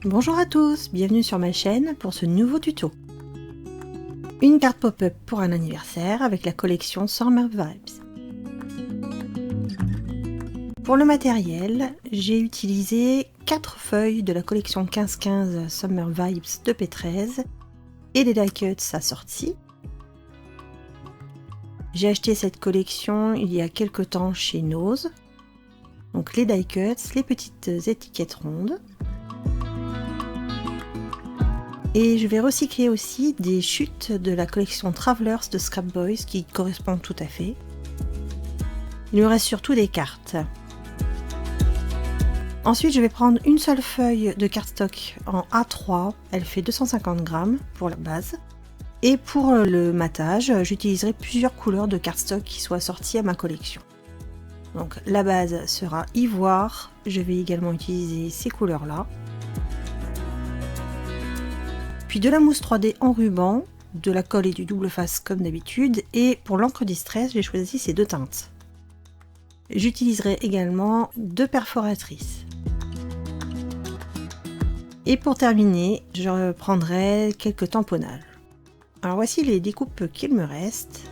Bonjour à tous, bienvenue sur ma chaîne pour ce nouveau tuto. Une carte pop-up pour un anniversaire avec la collection Summer Vibes. Pour le matériel, j'ai utilisé 4 feuilles de la collection 15-15 Summer Vibes de P13 et des die cuts assortis. J'ai acheté cette collection il y a quelques temps chez Nose. Donc les die cuts, les petites étiquettes rondes. Et je vais recycler aussi des chutes de la collection Travelers de Scrap Boys qui correspondent tout à fait. Il me reste surtout des cartes. Ensuite, je vais prendre une seule feuille de cardstock en A3, elle fait 250 grammes pour la base. Et pour le matage, j'utiliserai plusieurs couleurs de cardstock qui soient assorties à ma collection. Donc la base sera ivoire, je vais également utiliser ces couleurs-là. Puis de la mousse 3D en ruban, de la colle et du double face comme d'habitude, et pour l'encre Distress, j'ai choisi ces deux teintes. J'utiliserai également 2 perforatrices. Et pour terminer, je prendrai quelques tamponnages. Alors voici les découpes qu'il me reste.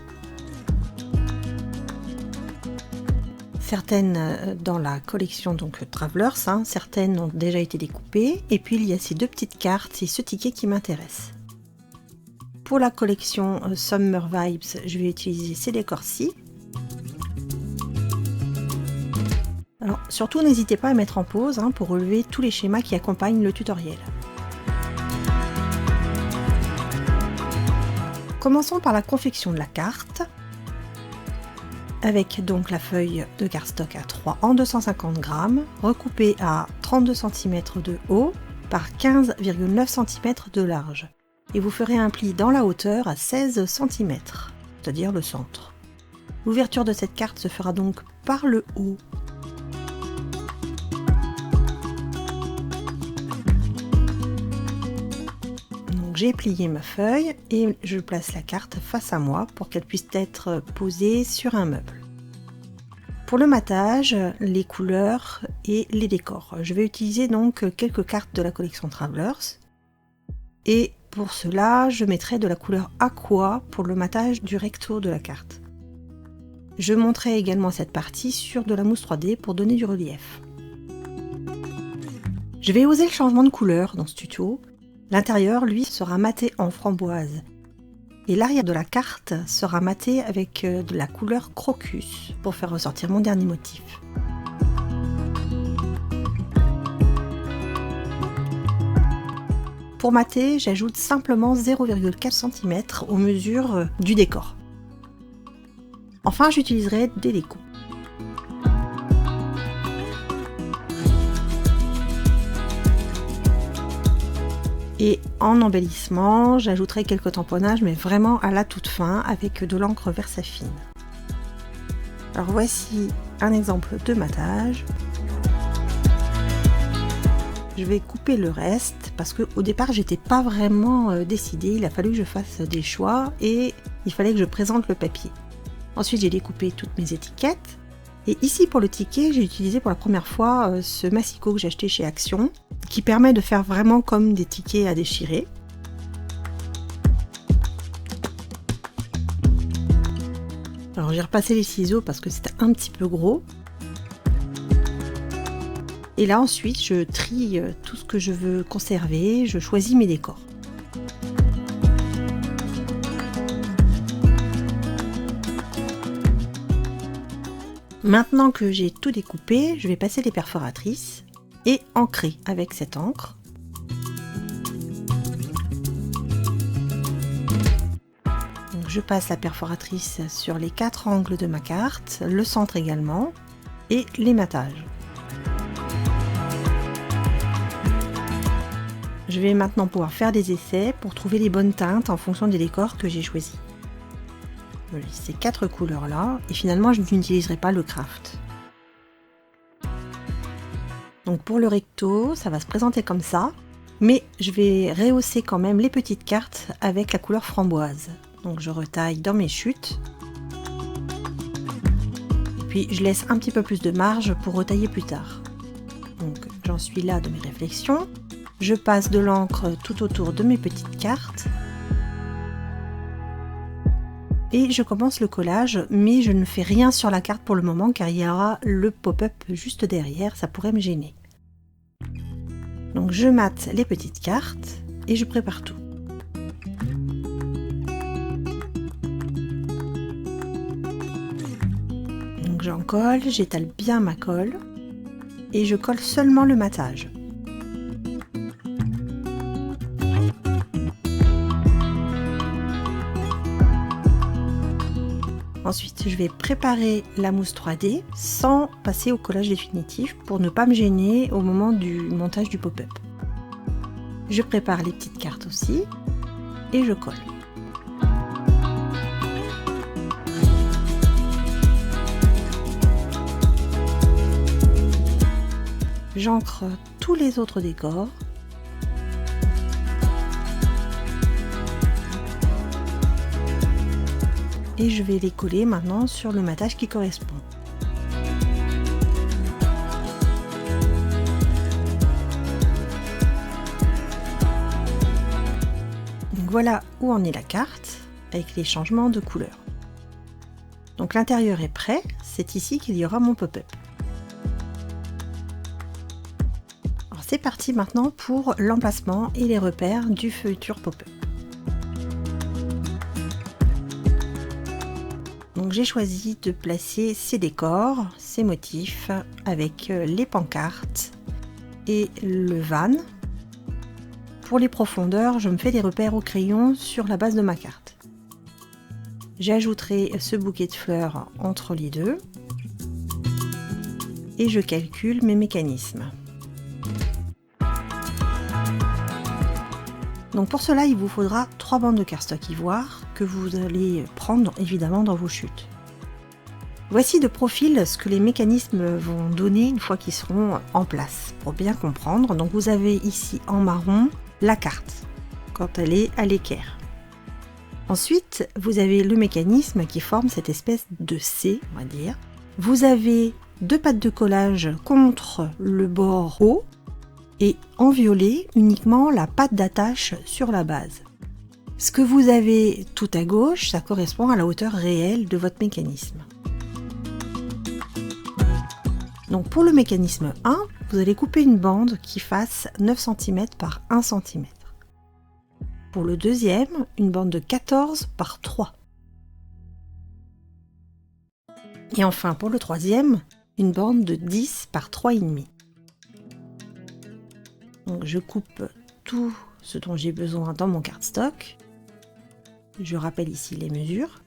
Certaines dans la collection donc Travelers, certaines ont déjà été découpées. Et puis il y a ces 2 petites cartes et ce ticket qui m'intéresse. Pour la collection Summer Vibes, je vais utiliser ces décors-ci. Alors surtout n'hésitez pas à mettre en pause pour relever tous les schémas qui accompagnent le tutoriel. Commençons par la confection de la carte. Avec donc la feuille de cardstock A3 en 250 grammes, recoupée à 32 cm de haut par 15,9 cm de large. Et vous ferez un pli dans la hauteur à 16 cm, c'est-à-dire le centre. L'ouverture de cette carte se fera donc par le haut. J'ai plié ma feuille et je place la carte face à moi pour qu'elle puisse être posée sur un meuble. Pour le matage, les couleurs et les décors. Je vais utiliser donc quelques cartes de la collection Travelers. Et pour cela, je mettrai de la couleur aqua pour le matage du recto de la carte. Je monterai également cette partie sur de la mousse 3D pour donner du relief. Je vais oser le changement de couleur dans ce tuto. L'intérieur, lui, sera maté en framboise. Et l'arrière de la carte sera maté avec de la couleur crocus pour faire ressortir mon dernier motif. Pour mater, j'ajoute simplement 0,4 cm aux mesures du décor. Enfin, j'utiliserai des découpes. Et en embellissement, j'ajouterai quelques tamponnages, mais vraiment à la toute fin, avec de l'encre Versafine. Alors voici un exemple de matage. Je vais couper le reste, parce qu'au départ, j'étais pas vraiment décidée. Il a fallu que je fasse des choix, et il fallait que je présente le papier. Ensuite, j'ai découpé toutes mes étiquettes. Et ici, pour le ticket, j'ai utilisé pour la première fois ce massicot que j'ai acheté chez Action, qui permet de faire vraiment comme des tickets à déchirer. Alors j'ai repassé les ciseaux parce que c'était un petit peu gros. Et là ensuite, je trie tout ce que je veux conserver, je choisis mes décors. Maintenant que j'ai tout découpé, je vais passer les perforatrices et ancrer avec cette encre. Donc je passe la perforatrice sur les 4 angles de ma carte, le centre également, et les matages. Je vais maintenant pouvoir faire des essais pour trouver les bonnes teintes en fonction des décors que j'ai choisis. Ces 4 couleurs là, et finalement je n'utiliserai pas le craft. Donc pour le recto, ça va se présenter comme ça, mais je vais rehausser quand même les petites cartes avec la couleur framboise. Donc je retaille dans mes chutes, et puis je laisse un petit peu plus de marge pour retailler plus tard. Donc j'en suis là de mes réflexions. Je passe de l'encre tout autour de mes petites cartes. Et je commence le collage, mais je ne fais rien sur la carte pour le moment car il y aura le pop-up juste derrière, ça pourrait me gêner. Donc je mate les petites cartes et je prépare tout. Donc j'en colle, j'étale bien ma colle et je colle seulement le matage. Ensuite, je vais préparer la mousse 3D sans passer au collage définitif pour ne pas me gêner au moment du montage du pop-up. Je prépare les petites cartes aussi et je colle. J'ancre tous les autres décors. Et je vais les coller maintenant sur le matage qui correspond. Donc voilà où en est la carte avec les changements de couleur. Donc l'intérieur est prêt, c'est ici qu'il y aura mon pop-up. Alors c'est parti maintenant pour l'emplacement et les repères du futur pop-up. Donc j'ai choisi de placer ces décors, ces motifs avec les pancartes et le van. Pour les profondeurs, je me fais des repères au crayon sur la base de ma carte. J'ajouterai ce bouquet de fleurs entre les deux et je calcule mes mécanismes. Donc pour cela, il vous faudra 3 bandes de cardstock ivoire que vous allez prendre évidemment dans vos chutes. Voici de profil ce que les mécanismes vont donner une fois qu'ils seront en place, pour bien comprendre. Donc vous avez ici en marron la carte, quand elle est à l'équerre. Ensuite, vous avez le mécanisme qui forme cette espèce de C, on va dire. Vous avez 2 pattes de collage contre le bord haut, et en violet uniquement la patte d'attache sur la base. Ce que vous avez tout à gauche, ça correspond à la hauteur réelle de votre mécanisme. Donc pour le mécanisme 1, vous allez couper une bande qui fasse 9 cm par 1 cm. Pour le deuxième, une bande de 14 par 3. Et enfin pour le troisième, une bande de 10 par 3,5. Donc je coupe tout ce dont j'ai besoin dans mon cardstock. Je rappelle ici les mesures.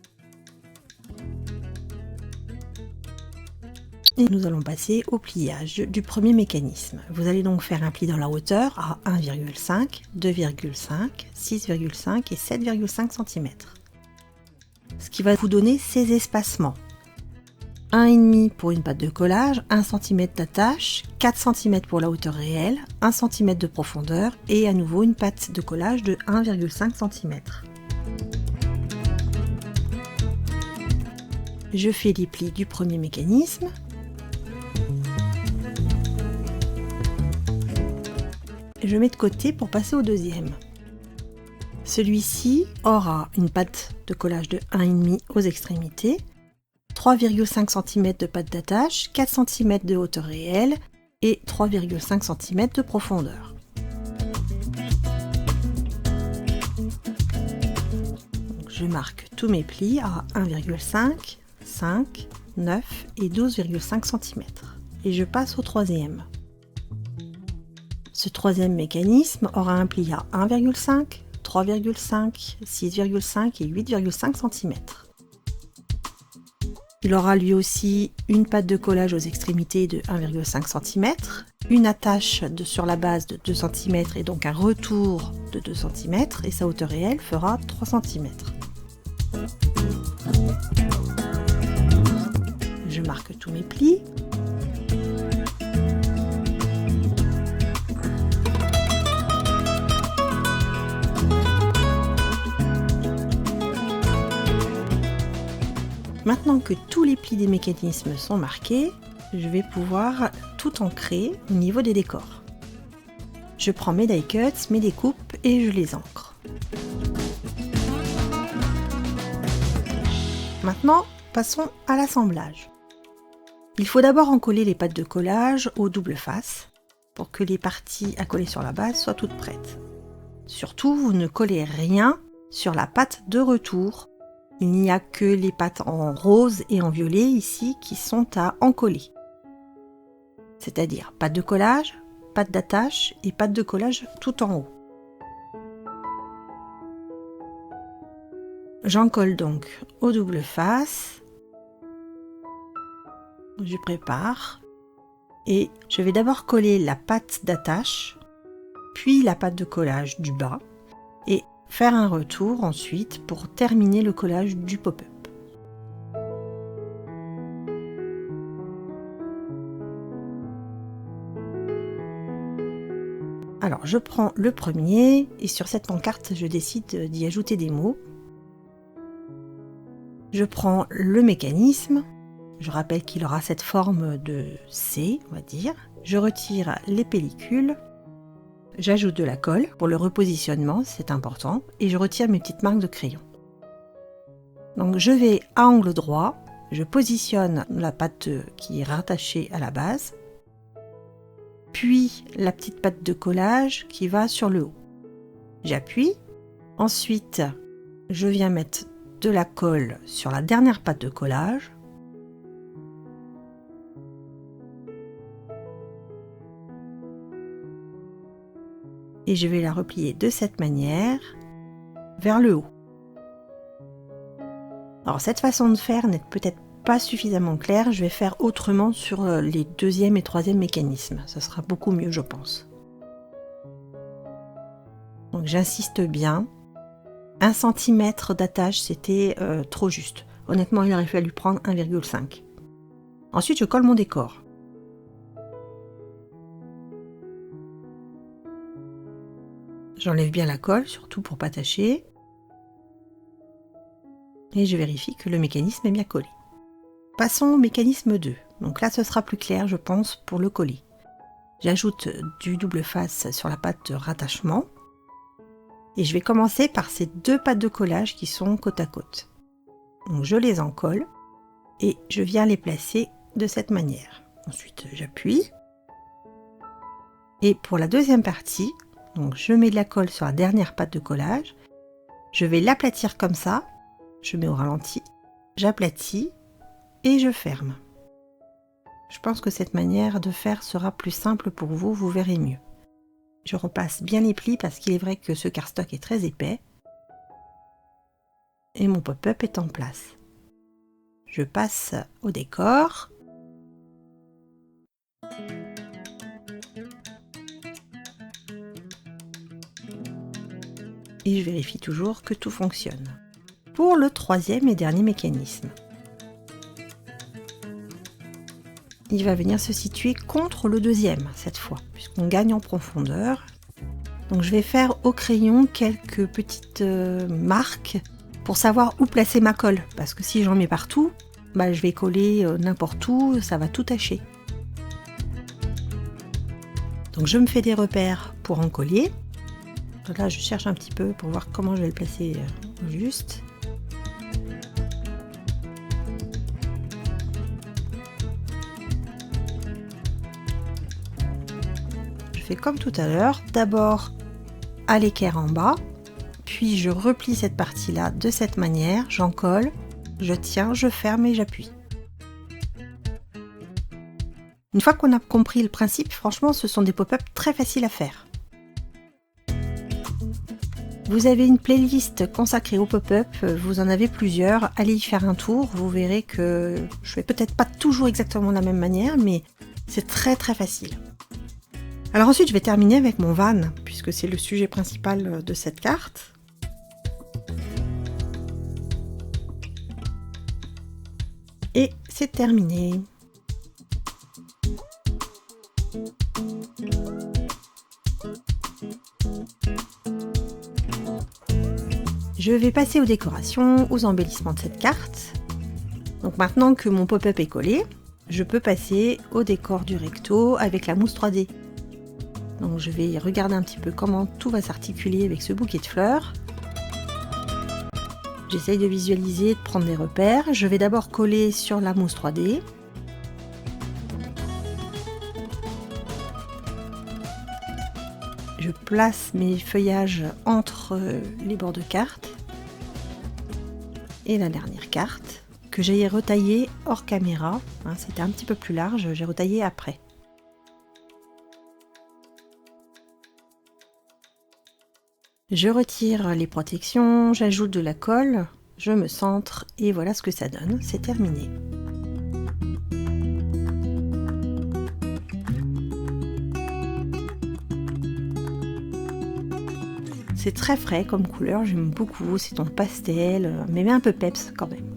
Et nous allons passer au pliage du premier mécanisme. Vous allez donc faire un pli dans la hauteur à 1,5, 2,5, 6,5 et 7,5 cm. Ce qui va vous donner ces espacements. 1,5 pour une patte de collage, 1 cm d'attache, 4 cm pour la hauteur réelle, 1 cm de profondeur et à nouveau une patte de collage de 1,5 cm. Je fais les plis du premier mécanisme. Je mets de côté pour passer au deuxième. Celui-ci aura une patte de collage de 1,5 aux extrémités, 3,5 cm de patte d'attache, 4 cm de hauteur réelle et 3,5 cm de profondeur. Donc je marque tous mes plis à 1,5, 5, 9 et 12,5 cm. Et je passe au troisième. Ce troisième mécanisme aura un pli à 1,5, 3,5, 6,5 et 8,5 cm. Il aura lui aussi une patte de collage aux extrémités de 1,5 cm, une attache sur la base de 2 cm et donc un retour de 2 cm et sa hauteur réelle fera 3 cm. Je marque tous mes plis. Maintenant que tous les plis des mécanismes sont marqués, je vais pouvoir tout ancrer au niveau des décors. Je prends mes die cuts, mes découpes et je les ancre. Maintenant, passons à l'assemblage. Il faut d'abord encoller les pattes de collage aux doubles faces pour que les parties à coller sur la base soient toutes prêtes. Surtout, vous ne collez rien sur la patte de retour. Il n'y a que les pattes en rose et en violet ici qui sont à encoller. C'est-à-dire patte de collage, patte d'attache et patte de collage tout en haut. J'encolle donc aux doubles faces. Je prépare et je vais d'abord coller la patte d'attache, puis la patte de collage du bas et faire un retour ensuite pour terminer le collage du pop-up. Alors je prends le premier et sur cette pancarte je décide d'y ajouter des mots. Je prends le mécanisme. Je rappelle qu'il aura cette forme de C, on va dire. Je retire les pellicules. J'ajoute de la colle pour le repositionnement, c'est important. Et je retire mes petites marques de crayon. Donc je vais à angle droit. Je positionne la patte qui est rattachée à la base. Puis la petite patte de collage qui va sur le haut. J'appuie. Ensuite, je viens mettre de la colle sur la dernière patte de collage. Et je vais la replier de cette manière vers le haut. Alors cette façon de faire n'est peut-être pas suffisamment claire, je vais faire autrement sur les deuxième et troisième mécanismes, ça sera beaucoup mieux je pense. Donc j'insiste bien, 1 cm d'attache c'était trop juste, honnêtement il aurait fallu prendre 1,5. Ensuite je colle mon décor. J'enlève bien la colle, surtout pour pas tacher. Et je vérifie que le mécanisme est bien collé. Passons au mécanisme 2. Donc là, ce sera plus clair, je pense, pour le coller. J'ajoute du double face sur la patte de rattachement. Et je vais commencer par ces deux pattes de collage qui sont côte à côte. Donc je les encolle et je viens les placer de cette manière. Ensuite, j'appuie. Et pour la deuxième partie, donc je mets de la colle sur la dernière patte de collage. Je vais l'aplatir comme ça. Je mets au ralenti. J'aplatis et je ferme. Je pense que cette manière de faire sera plus simple pour vous, vous verrez mieux. Je repasse bien les plis parce qu'il est vrai que ce cardstock est très épais. Et mon pop-up est en place. Je passe au décor. Et je vérifie toujours que tout fonctionne. Pour le troisième et dernier mécanisme, il va venir se situer contre le deuxième cette fois, puisqu'on gagne en profondeur. Donc je vais faire au crayon quelques petites marques pour savoir où placer ma colle, parce que si j'en mets partout, je vais coller n'importe où, ça va tout tacher. Donc je me fais des repères pour en coller. Là, je cherche un petit peu pour voir comment je vais le placer juste. Je fais comme tout à l'heure. D'abord à l'équerre en bas, puis je replie cette partie-là de cette manière. J'en colle, je tiens, je ferme et j'appuie. Une fois qu'on a compris le principe, franchement, ce sont des pop-up très faciles à faire. Vous avez une playlist consacrée au pop-up, vous en avez plusieurs, allez y faire un tour, vous verrez que je fais peut-être pas toujours exactement de la même manière, mais c'est très très facile. Alors ensuite je vais terminer avec mon van, puisque c'est le sujet principal de cette carte. Et c'est terminé. Je vais passer aux décorations, aux embellissements de cette carte. Donc maintenant que mon pop-up est collé, je peux passer au décor du recto avec la mousse 3D. Donc je vais regarder un petit peu comment tout va s'articuler avec ce bouquet de fleurs. J'essaye de visualiser, de prendre des repères. Je vais d'abord coller sur la mousse 3D. Je place mes feuillages entre les bords de carte. Et la dernière carte, que j'ai retaillée hors caméra. Hein, c'était un petit peu plus large, j'ai retaillé après. Je retire les protections, j'ajoute de la colle, je me centre et voilà ce que ça donne, c'est terminé. C'est très frais comme couleur, j'aime beaucoup, c'est ton pastel, mais un peu peps quand même.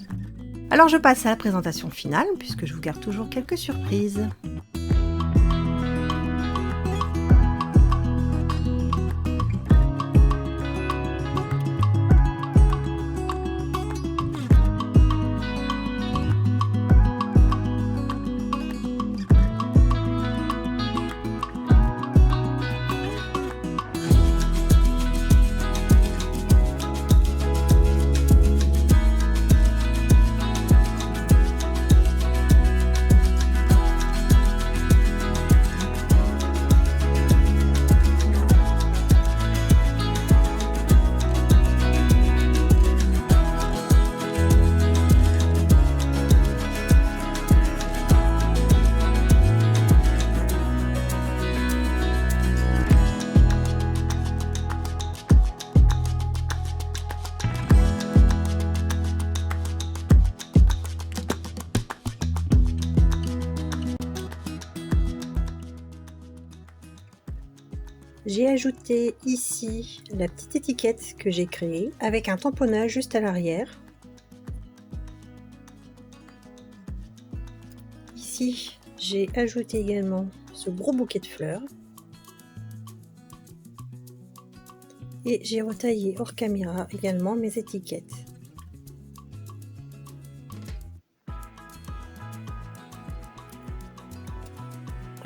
Alors je passe à la présentation finale, puisque je vous garde toujours quelques surprises. J'ai ajouté ici la petite étiquette que j'ai créée avec un tamponnage juste à l'arrière. Ici, j'ai ajouté également ce gros bouquet de fleurs. Et j'ai retaillé hors caméra également mes étiquettes.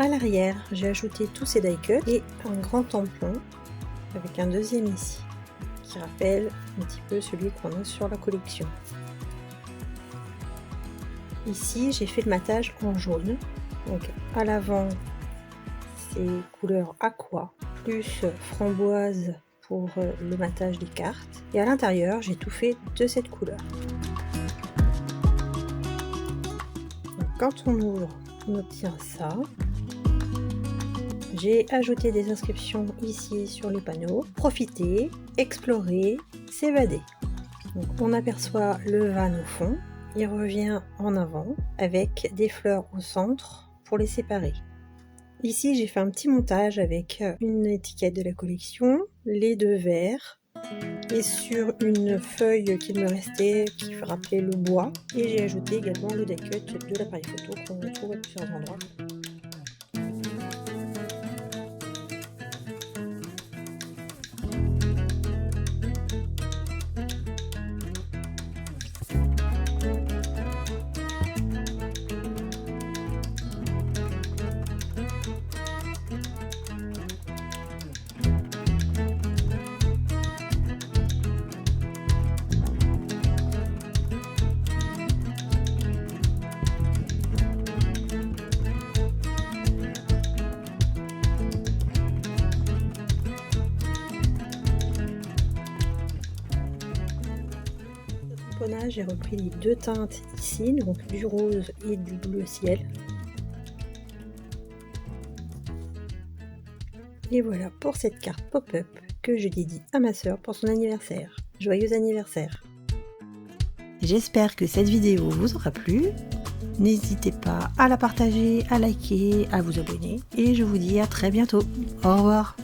À l'arrière, j'ai ajouté tous ces die cuts et un grand tampon avec un deuxième ici qui rappelle un petit peu celui qu'on a sur la collection. Ici, j'ai fait le matage en jaune. Donc à l'avant, c'est couleur aqua plus framboise pour le matage des cartes. Et à l'intérieur, j'ai tout fait de cette couleur. Donc, quand on ouvre, on obtient ça. J'ai ajouté des inscriptions ici sur les panneaux. Profiter, explorer, s'évader. Donc on aperçoit le van au fond. Il revient en avant avec des fleurs au centre pour les séparer. Ici j'ai fait un petit montage avec une étiquette de la collection, les deux verres et sur une feuille qui me restait qui rappelait le bois. Et j'ai ajouté également le die cut de l'appareil photo qu'on trouve à plusieurs endroits. J'ai repris les deux teintes ici, donc du rose et du bleu ciel. Et voilà pour cette carte pop-up que je dédie à ma sœur pour son anniversaire. Joyeux anniversaire! J'espère que cette vidéo vous aura plu. N'hésitez pas à la partager, à liker, à vous abonner. Et je vous dis à très bientôt. Au revoir!